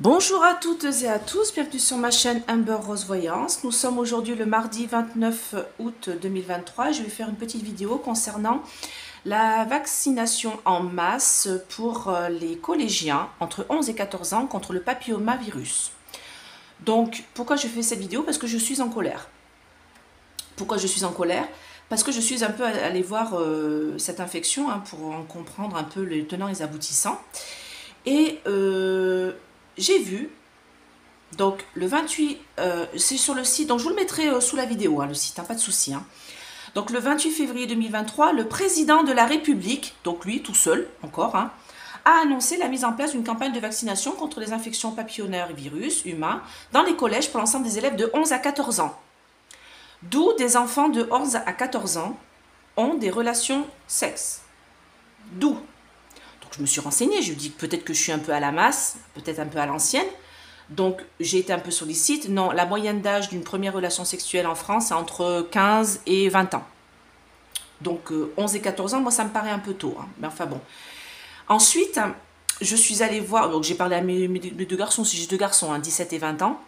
Bonjour à toutes et à tous, bienvenue sur ma chaîne Amber Rose Voyance. Nous sommes aujourd'hui le mardi 29 août 2023 et je vais faire une petite vidéo concernant la vaccination en masse pour les collégiens entre 11 et 14 ans contre le papillomavirus. Donc, pourquoi je fais cette vidéo? Parce que je suis en colère. Pourquoi je suis en colère? Parce que je suis un peu allée voir cette infection pour en comprendre un peu les tenants et les aboutissants. Et j'ai vu, donc le 28, c'est sur le site, donc je vous le mettrai sous la vidéo, le site, pas de souci. Donc le 28 février 2023, le président de la République, donc lui tout seul encore, a annoncé la mise en place d'une campagne de vaccination contre les infections papillonnaires et virus humains dans les collèges pour l'ensemble des élèves de 11 à 14 ans. D'où des enfants de 11 à 14 ans ont des relations sexes. D'où. Donc je me suis renseignée, je me dis peut-être que je suis un peu à la masse, peut-être un peu à l'ancienne. Donc j'ai été un peu sur les sites. Non, la moyenne d'âge d'une première relation sexuelle en France est entre 15 et 20 ans. Donc 11 et 14 ans, moi ça me paraît un peu tôt. Mais enfin bon. Ensuite, je suis allée voir, donc j'ai parlé à mes deux garçons, si j'ai deux garçons, 17 et 20 ans.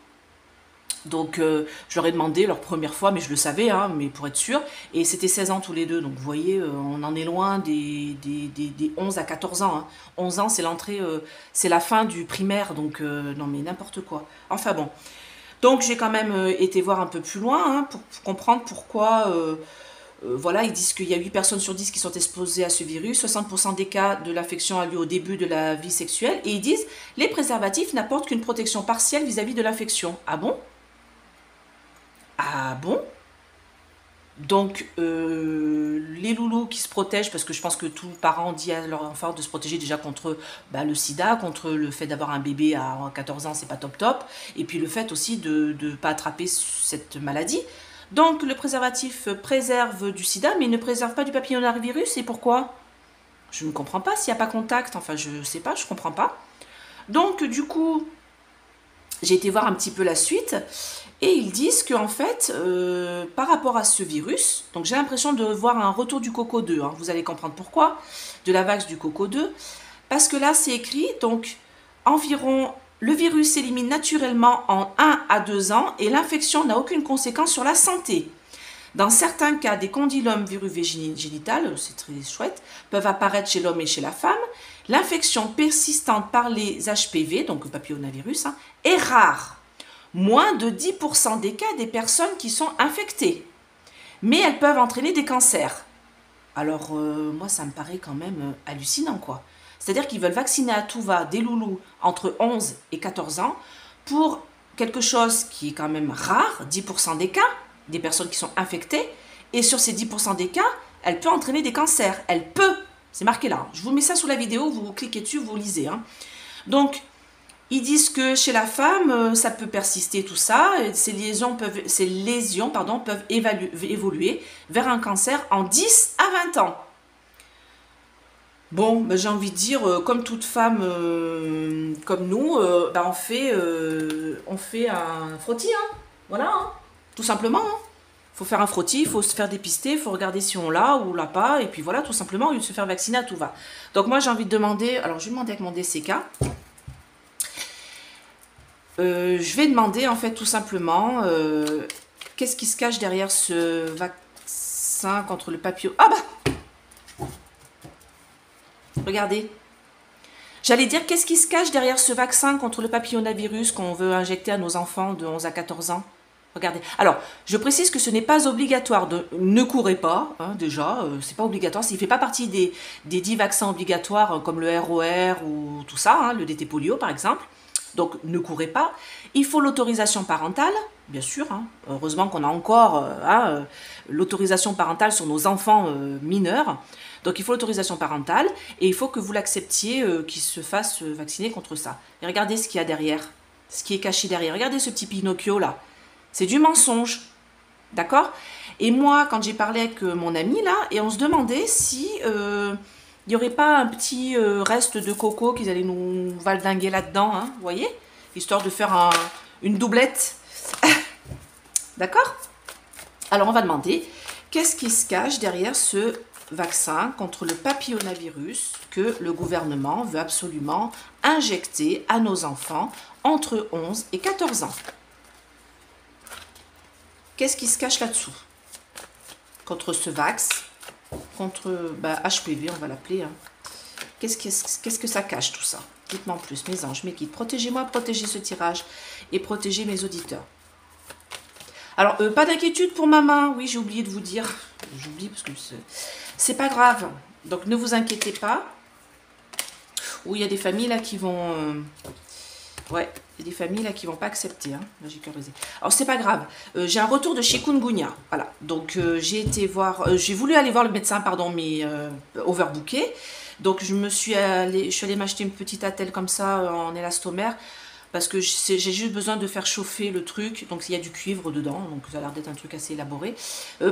Donc je leur ai demandé leur première fois, mais je le savais, mais pour être sûr, et c'était 16 ans tous les deux, donc vous voyez, on en est loin des 11 à 14 ans. 11 ans, c'est l'entrée, c'est la fin du primaire, donc non mais n'importe quoi. Enfin bon, donc j'ai quand même été voir un peu plus loin pour comprendre pourquoi, voilà, ils disent qu'il y a 8 personnes sur 10 qui sont exposées à ce virus, 60% des cas de l'infection a lieu au début de la vie sexuelle, et ils disent les préservatifs n'apportent qu'une protection partielle vis-à-vis de l'infection. Ah bon? Ah bon? Donc, les loulous qui se protègent, parce que je pense que tout parent dit à leur enfant de se protéger déjà contre le sida, contre le fait d'avoir un bébé à 14 ans, c'est pas top top, et puis le fait aussi de ne pas attraper cette maladie. Donc, le préservatif préserve du sida, mais il ne préserve pas du papillomavirus, et pourquoi? Je ne comprends pas, s'il n'y a pas contact, enfin je sais pas, je comprends pas. Donc, du coup, j'ai été voir un petit peu la suite, et ils disent qu'en fait, par rapport à ce virus, donc j'ai l'impression de voir un retour du coco 2, vous allez comprendre pourquoi, de la vague du coco 2, parce que là c'est écrit, donc environ, le virus s'élimine naturellement en 1 à 2 ans et l'infection n'a aucune conséquence sur la santé. Dans certains cas, des condylomes virus-génitales, c'est très chouette, peuvent apparaître chez l'homme et chez la femme. L'infection persistante par les HPV, donc le papillomavirus, est rare. Moins de 10% des cas des personnes qui sont infectées. Mais elles peuvent entraîner des cancers. Alors, moi, ça me paraît quand même hallucinant, quoi. C'est-à-dire qu'ils veulent vacciner à tout va des loulous entre 11 et 14 ans pour quelque chose qui est quand même rare, 10% des cas, des personnes qui sont infectées. Et sur ces 10% des cas, elle peut entraîner des cancers. Elle peut. C'est marqué là. Je vous mets ça sous la vidéo, vous cliquez dessus, vous lisez. Donc, ils disent que chez la femme, ça peut persister tout ça. Ces lésions peuvent évoluer vers un cancer en 10 à 20 ans. Bon, j'ai envie de dire, comme toute femme comme nous, on fait un frottis, voilà, tout simplement. Il faut faire un frottis, il faut se faire dépister, il faut regarder si on l'a ou on l'a pas, et puis voilà, tout simplement, au lieu de se faire vacciner à tout va. Donc moi, j'ai envie de demander, alors je vais demander avec mon DCK, je vais demander en fait tout simplement qu'est-ce qui se cache derrière ce vaccin contre le papillon. Ah bah regardez. J'allais dire qu'est-ce qui se cache derrière ce vaccin contre le papillomavirus qu'on veut injecter à nos enfants de 11 à 14 ans. Regardez. Alors, je précise que ce n'est pas obligatoire. Ne courez pas, déjà. C'est pas obligatoire. Il ne fait pas partie des 10 vaccins obligatoires comme le ROR ou tout ça, le DT polio par exemple. Donc, ne courez pas. Il faut l'autorisation parentale, bien sûr. Heureusement qu'on a encore l'autorisation parentale sur nos enfants mineurs. Donc, il faut l'autorisation parentale et il faut que vous l'acceptiez qu'ils se fassent vacciner contre ça. Et regardez ce qu'il y a derrière, ce qui est caché derrière. Regardez ce petit Pinocchio là. C'est du mensonge. D'accord? Et moi, quand j'ai parlé avec mon ami là, et on se demandait si... il n'y aurait pas un petit reste de coco qu'ils allaient nous valdinguer là-dedans, vous voyez? Histoire de faire une doublette. D'accord? Alors, on va demander, qu'est-ce qui se cache derrière ce vaccin contre le papillomavirus que le gouvernement veut absolument injecter à nos enfants entre 11 et 14 ans. Qu'est-ce qui se cache là-dessous? Contre ce Vax, contre HPV, on va l'appeler. Hein. Qu'est-ce que ça cache tout ça? Dites-moi en plus, mes anges, mes guides. Protégez-moi, protégez ce tirage et protégez mes auditeurs. Alors, pas d'inquiétude pour ma main. Oui, j'ai oublié de vous dire. J'oublie parce que c'est pas grave. Donc, ne vous inquiétez pas. Oui, il y a des familles là qui vont... ouais, il y a des familles là qui vont pas accepter. Hein, magique brisé. Alors, c'est pas grave. J'ai un retour de chikungunya. Voilà. Donc, j'ai été voir... j'ai voulu aller voir le médecin, pardon, mais overbooké. Donc, je suis allée m'acheter une petite attelle comme ça en élastomère. Parce que j'ai juste besoin de faire chauffer le truc. Donc, il y a du cuivre dedans. Donc, ça a l'air d'être un truc assez élaboré.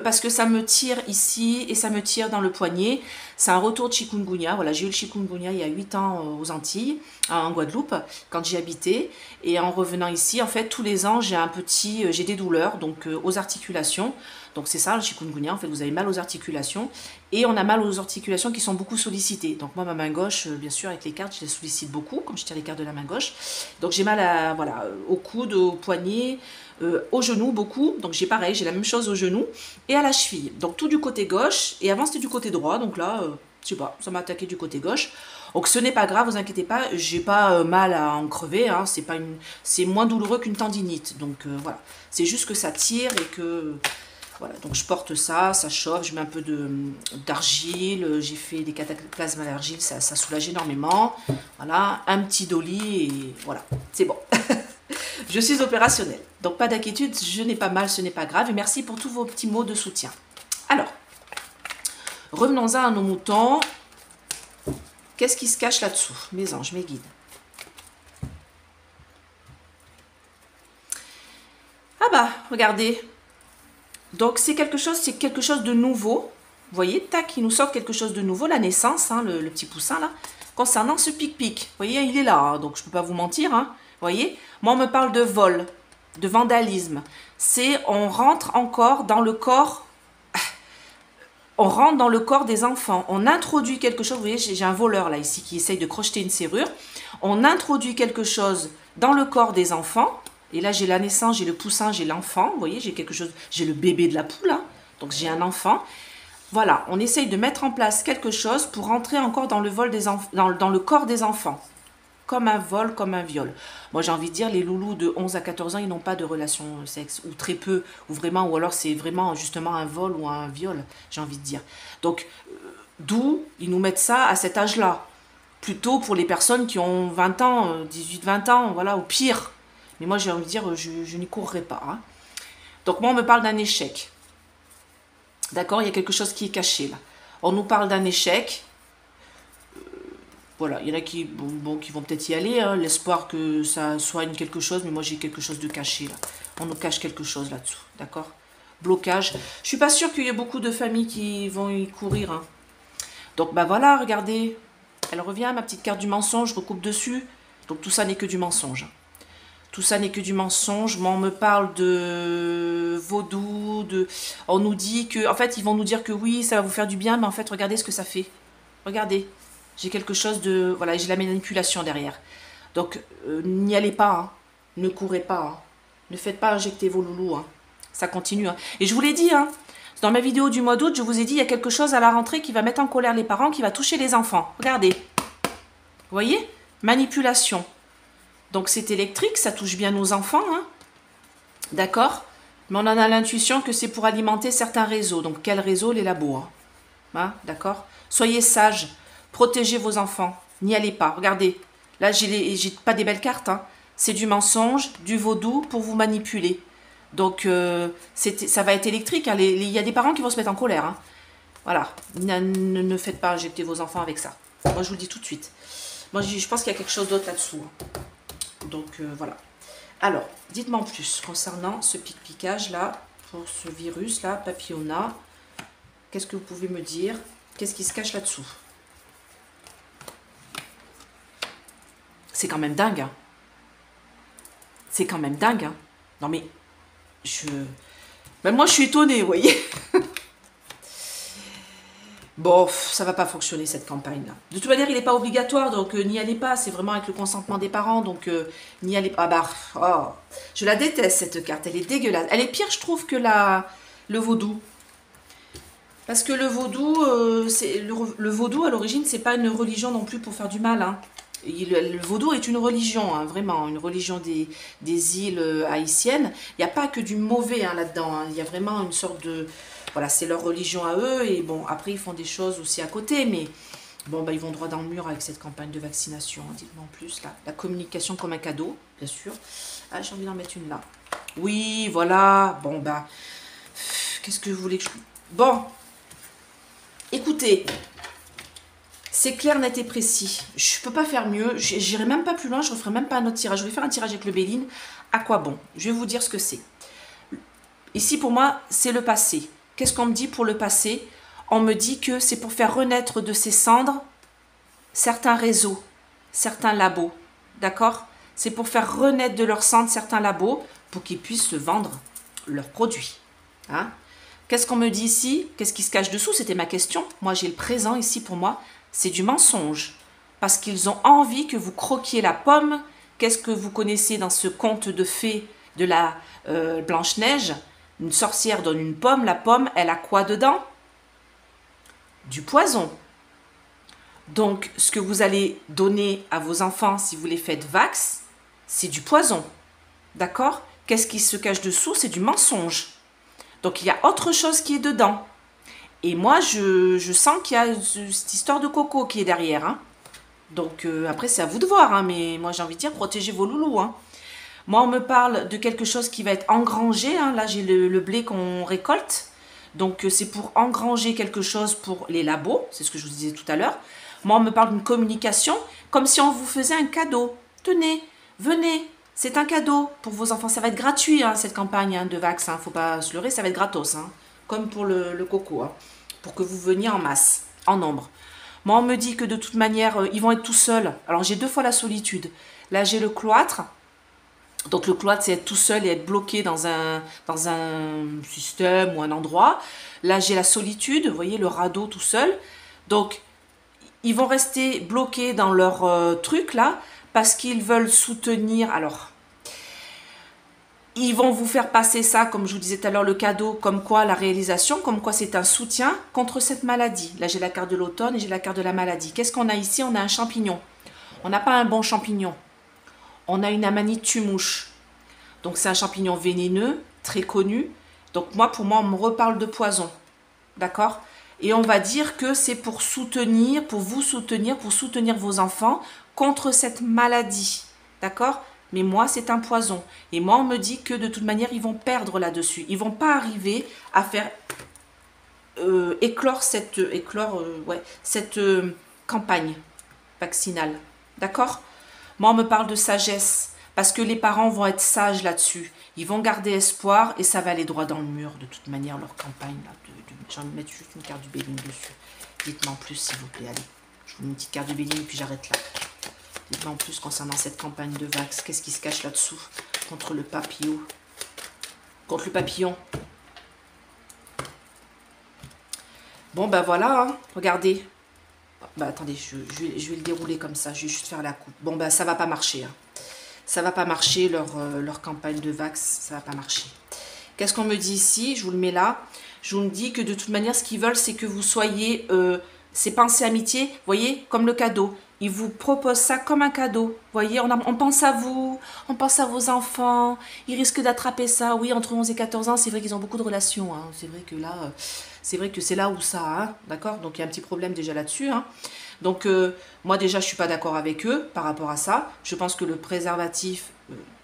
Parce que ça me tire ici et ça me tire dans le poignet. C'est un retour de chikungunya. Voilà, j'ai eu le chikungunya il y a 8 ans aux Antilles, en Guadeloupe, quand j'y habitais. Et en revenant ici, en fait, tous les ans, j'ai des douleurs donc aux articulations. Donc, c'est ça, le chikungunya. En fait, vous avez mal aux articulations. Et on a mal aux articulations qui sont beaucoup sollicitées. Donc, moi, ma main gauche, bien sûr, avec les cartes, je les sollicite beaucoup, comme je tire les cartes de la main gauche. Donc, j'ai mal à, voilà, au coude, au poignet, au genou, beaucoup. Donc, j'ai pareil, j'ai la même chose au genou et à la cheville. Donc, tout du côté gauche. Et avant, c'était du côté droit. Donc là, je sais pas, ça m'a attaqué du côté gauche. Donc, ce n'est pas grave, vous inquiétez pas. J'ai pas mal à en crever. Hein, c'est moins douloureux qu'une tendinite. Donc, voilà. C'est juste que ça tire et que... Voilà, donc je porte ça, ça chauffe, je mets un peu d'argile, j'ai fait des cataplasmes à l'argile, ça soulage énormément. Voilà, un petit dolly et voilà, c'est bon. Je suis opérationnelle, donc pas d'inquiétude, je n'ai pas mal, ce n'est pas grave. Et merci pour tous vos petits mots de soutien. Alors, revenons-en à nos moutons. Qu'est-ce qui se cache là-dessous? Mes anges, mes guides. Ah bah, regardez. Donc, c'est quelque chose de nouveau. Vous voyez, tac, il nous sort quelque chose de nouveau, la naissance, hein, le petit poussin là, concernant ce pic-pic. Vous voyez, il est là, hein, donc je ne peux pas vous mentir. Hein, vous voyez, moi, on me parle de vol, de vandalisme. On rentre encore dans le corps, on rentre dans le corps des enfants. On introduit quelque chose, vous voyez, j'ai un voleur là, ici, qui essaye de crocheter une serrure. On introduit quelque chose dans le corps des enfants. Et là, j'ai la naissance, j'ai le poussin, j'ai l'enfant. Vous voyez, j'ai quelque chose, j'ai le bébé de la poule. Hein, donc, j'ai un enfant. Voilà, on essaye de mettre en place quelque chose pour rentrer encore dans le, dans le corps des enfants. Comme un vol, comme un viol. Moi, j'ai envie de dire, les loulous de 11 à 14 ans, ils n'ont pas de relation sexe. Ou très peu. Ou alors c'est vraiment justement un vol ou un viol, j'ai envie de dire. Donc, d'où ils nous mettent ça à cet âge-là. Plutôt pour les personnes qui ont 20 ans, 18-20 ans, voilà, au pire. Mais moi, j'ai envie de dire, je n'y courrai pas. Hein. Donc, moi, on me parle d'un échec. D'accord, il y a quelque chose qui est caché, là. On nous parle d'un échec. Voilà, il y en a qui, qui vont peut-être y aller. Hein, l'espoir que ça soigne quelque chose. Mais moi, j'ai quelque chose de caché, là. On nous cache quelque chose là-dessous. D'accord, blocage. Je suis pas sûre qu'il y ait beaucoup de familles qui vont y courir. Hein. Donc, bah voilà, regardez. Elle revient, ma petite carte du mensonge. Je recoupe dessus. Donc, tout ça n'est que du mensonge. Tout ça n'est que du mensonge. Moi, on me parle de vaudou, on nous dit que... En fait, ils vont nous dire que oui, ça va vous faire du bien, mais en fait, regardez ce que ça fait. Regardez. J'ai quelque chose de... Voilà, j'ai la manipulation derrière. Donc, n'y allez pas. Hein. Ne courez pas. Hein. Ne faites pas injecter vos loulous. Hein. Ça continue. Hein. Et je vous l'ai dit, hein, dans ma vidéo du mois d'août, je vous ai dit, il y a quelque chose à la rentrée qui va mettre en colère les parents, qui va toucher les enfants. Regardez. Vous voyez? Manipulation. Donc, c'est électrique, ça touche bien nos enfants, hein. D'accord? Mais on en a l'intuition que c'est pour alimenter certains réseaux. Donc, quel réseau? Les labos. Hein, d'accord? Soyez sages, protégez vos enfants, n'y allez pas. Regardez, là, j'ai pas des belles cartes, hein. C'est du mensonge, du vaudou pour vous manipuler. Donc, ça va être électrique. Hein. Il y a des parents qui vont se mettre en colère. Hein. Voilà, ne faites pas injecter vos enfants avec ça. Moi, je vous le dis tout de suite. Moi, je pense qu'il y a quelque chose d'autre là-dessous. Hein. Donc voilà. Alors, dites-moi en plus concernant ce pic-picage là, pour ce virus là, papillona. Qu'est-ce que vous pouvez me dire? Qu'est-ce qui se cache là-dessous? C'est quand même dingue. Hein. C'est quand même dingue. Hein. Non mais, même moi je suis étonnée, vous voyez. Bon, ça va pas fonctionner cette campagne-là. De toute manière, il n'est pas obligatoire, donc n'y allez pas. C'est vraiment avec le consentement des parents, donc n'y allez pas. Ah bah, oh, je la déteste cette carte, elle est dégueulasse. Elle est pire, je trouve, que le vaudou. Parce que le vaudou, le vaudou à l'origine, c'est pas une religion non plus pour faire du mal. Hein. Le vaudou est une religion, hein, vraiment, une religion des îles haïtiennes. Il n'y a pas que du mauvais hein, là-dedans. Hein. Il y a vraiment une sorte de... Voilà, c'est leur religion à eux. Et bon, après, ils font des choses aussi à côté. Mais bon, bah, ils vont droit dans le mur avec cette campagne de vaccination. Hein, dites-moi en plus, là. La communication comme un cadeau, bien sûr. Ah, j'ai envie d'en mettre une là. Oui, voilà. Bon, bah... Qu'est-ce que vous voulez que je... Bon. Écoutez... C'est clair, net et précis. Je peux pas faire mieux. J'irai même pas plus loin. Je ne referai même pas un autre tirage. Je vais faire un tirage avec le Béline. À quoi bon? Je vais vous dire ce que c'est. Ici, pour moi, c'est le passé. Qu'est-ce qu'on me dit pour le passé? On me dit que c'est pour faire renaître de ses cendres certains réseaux, certains labos. D'accord? C'est pour faire renaître de leurs cendres certains labos pour qu'ils puissent se vendre leurs produits. Hein? Qu'est-ce qu'on me dit ici? Qu'est-ce qui se cache dessous? C'était ma question. Moi, j'ai le présent ici pour moi. C'est du mensonge, parce qu'ils ont envie que vous croquiez la pomme. Qu'est-ce que vous connaissez dans ce conte de fées de la Blanche-Neige? Une sorcière donne une pomme, la pomme, elle a quoi dedans? Du poison. Donc, ce que vous allez donner à vos enfants si vous les faites vax, c'est du poison. D'accord? Qu'est-ce qui se cache dessous? C'est du mensonge. Donc, il y a autre chose qui est dedans. Et moi, je sens qu'il y a cette histoire de coco qui est derrière. Hein. Donc, après, c'est à vous de voir. Hein, mais moi, j'ai envie de dire, protégez vos loulous. Hein. Moi, on me parle de quelque chose qui va être engrangé. Hein. Là, j'ai le blé qu'on récolte. Donc, c'est pour engranger quelque chose pour les labos. C'est ce que je vous disais tout à l'heure. Moi, on me parle d'une communication comme si on vous faisait un cadeau. Tenez, venez. C'est un cadeau pour vos enfants. Ça va être gratuit, hein, cette campagne hein, de vax. Hein. Faut pas se leurrer, ça va être gratos. Hein. Comme pour le coco, hein, pour que vous veniez en masse, en nombre. Moi, on me dit que de toute manière, ils vont être tout seuls. Alors, j'ai 2 fois la solitude. Là, j'ai le cloître. Donc, le cloître, c'est être tout seul et être bloqué dans un système ou un endroit. Là, j'ai la solitude, vous voyez, le radeau tout seul. Donc, ils vont rester bloqués dans leur truc, là, parce qu'ils veulent soutenir... Alors... Ils vont vous faire passer ça, comme je vous disais tout à l'heure, le cadeau, comme quoi la réalisation, comme quoi c'est un soutien contre cette maladie. Là, j'ai la carte de l'automne et j'ai la carte de la maladie. Qu'est-ce qu'on a ici? On a un champignon. On n'a pas un bon champignon. On a une amanite mouche. Donc, c'est un champignon vénéneux, très connu. Donc, pour moi, on me reparle de poison. D'accord? Et on va dire que c'est pour soutenir, pour vous soutenir, pour soutenir vos enfants contre cette maladie. D'accord? Mais moi, c'est un poison. Et moi, on me dit que de toute manière, ils vont perdre là-dessus. Ils ne vont pas arriver à faire éclore cette campagne vaccinale. D'accord? Moi, on me parle de sagesse. Parce que les parents vont être sages là-dessus. Ils vont garder espoir et ça va aller droit dans le mur. De toute manière, leur campagne. J'ai envie de mettre juste une carte du Béline dessus. Dites-moi en plus, s'il vous plaît. Allez, je vous mets une petite carte du Béline et puis j'arrête là. Dites-moi en plus concernant cette campagne de vax. Qu'est-ce qui se cache là-dessous? Contre le papillon. Contre le papillon. Bon, ben voilà. Hein. Regardez. Bah, attendez, je vais le dérouler comme ça. Je vais juste faire la coupe. Bon, ben ça va pas marcher. Hein. Ça va pas marcher, leur campagne de vax. Ça va pas marcher. Qu'est-ce qu'on me dit ici? Je vous le mets là. Je vous dis que de toute manière, ce qu'ils veulent, c'est que vous soyez... ces pensées amitié, vous voyez, comme le cadeau. Ils vous proposent ça comme un cadeau. Vous voyez, on pense à vous, on pense à vos enfants. Ils risquent d'attraper ça. Oui, entre 11 et 14 ans, c'est vrai qu'ils ont beaucoup de relations. Hein. C'est vrai que là, c'est là où ça, hein. D'accord? Donc, il y a un petit problème déjà là-dessus. Hein. Donc, moi, déjà, je ne suis pas d'accord avec eux par rapport à ça. Je pense que le préservatif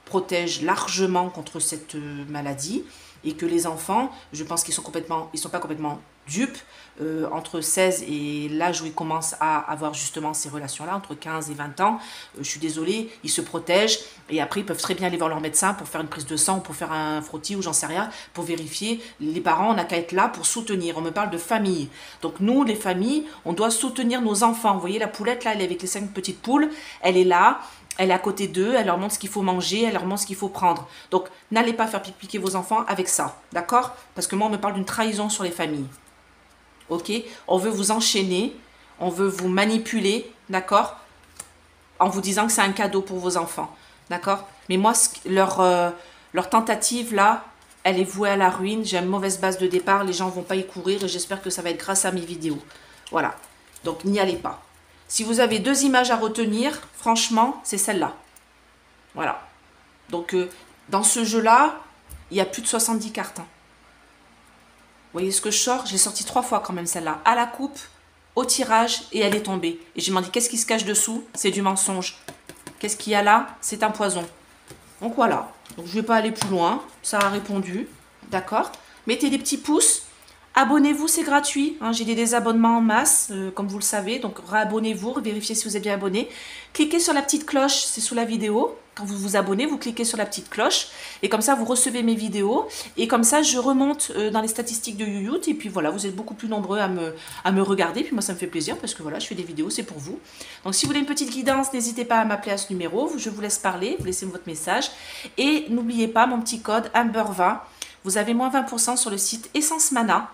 protège largement contre cette maladie. Et que les enfants, je pense qu'ils sont pas complètement dupes, entre 16 et l'âge où ils commencent à avoir justement ces relations-là, entre 15 et 20 ans, je suis désolée, ils se protègent et après ils peuvent très bien aller voir leur médecin pour faire une prise de sang ou pour faire un frottis ou j'en sais rien, pour vérifier. Les parents, on n'a qu'à être là pour soutenir. On me parle de famille. Donc nous, les familles, on doit soutenir nos enfants. Vous voyez la poulette là, elle est avec les 5 petites poules, elle est là. Elle est à côté d'eux, elle leur montre ce qu'il faut manger, elle leur montre ce qu'il faut prendre. Donc, n'allez pas faire piquer vos enfants avec ça, d'accord? Parce que moi, on me parle d'une trahison sur les familles. ok? On veut vous enchaîner, on veut vous manipuler, d'accord? En vous disant que c'est un cadeau pour vos enfants, d'accord? Mais moi, leur tentative là, elle est vouée à la ruine. J'ai une mauvaise base de départ, les gens ne vont pas y courir et j'espère que ça va être grâce à mes vidéos. Voilà, donc n'y allez pas. Si vous avez 2 images à retenir, franchement, c'est celle-là. Voilà. Donc, dans ce jeu-là, il y a plus de 70 cartes. Hein. Vous voyez ce que je sors? J'ai sorti 3 fois quand même celle-là. À la coupe, au tirage, et elle est tombée. Et je me dis, qu'est-ce qui se cache dessous? C'est du mensonge. Qu'est-ce qu'il y a là? C'est un poison. Donc voilà. Donc je ne vais pas aller plus loin. Ça a répondu. D'accord? Mettez des petits pouces. Abonnez-vous, c'est gratuit. Hein, j'ai des désabonnements en masse, comme vous le savez. Donc, réabonnez-vous, vérifiez si vous êtes bien abonné. Cliquez sur la petite cloche, c'est sous la vidéo. Quand vous vous abonnez, vous cliquez sur la petite cloche. Et comme ça, vous recevez mes vidéos. Et comme ça, je remonte dans les statistiques de YouTube. Et puis voilà, vous êtes beaucoup plus nombreux à me regarder. Puis moi, ça me fait plaisir parce que voilà, je fais des vidéos, c'est pour vous. Donc, si vous voulez une petite guidance, n'hésitez pas à m'appeler à ce numéro. Je vous laisse parler, vous laissez votre message. Et n'oubliez pas mon petit code Amber20. Vous avez moins 20% sur le site Essence Mana.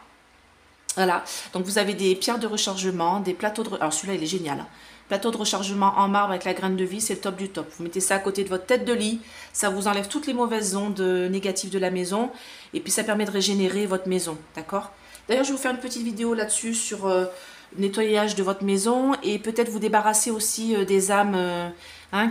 Voilà, donc vous avez des pierres de rechargement, des plateaux de... Alors celui-là, il est génial. Hein. Plateau de rechargement en marbre avec la graine de vie, c'est le top du top. Vous mettez ça à côté de votre tête de lit, ça vous enlève toutes les mauvaises ondes négatives de la maison. Et puis ça permet de régénérer votre maison, d'accord? D'ailleurs, je vais vous faire une petite vidéo là-dessus sur le nettoyage de votre maison. Et peut-être vous débarrasser aussi des âmes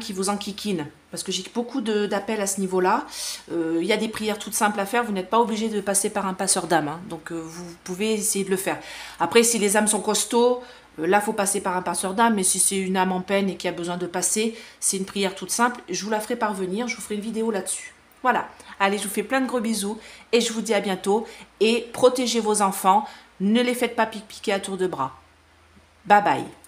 qui vous enquiquinent. Parce que j'ai beaucoup d'appels à ce niveau-là. Il y a des prières toutes simples à faire. Vous n'êtes pas obligé de passer par un passeur d'âme. Hein. Donc, vous pouvez essayer de le faire. Après, si les âmes sont costauds, là, il faut passer par un passeur d'âme. Mais si c'est une âme en peine et qui a besoin de passer, c'est une prière toute simple. Je vous la ferai parvenir. Je vous ferai une vidéo là-dessus. Voilà. Allez, je vous fais plein de gros bisous. Et je vous dis à bientôt. Et protégez vos enfants. Ne les faites pas piquer à tour de bras. Bye bye.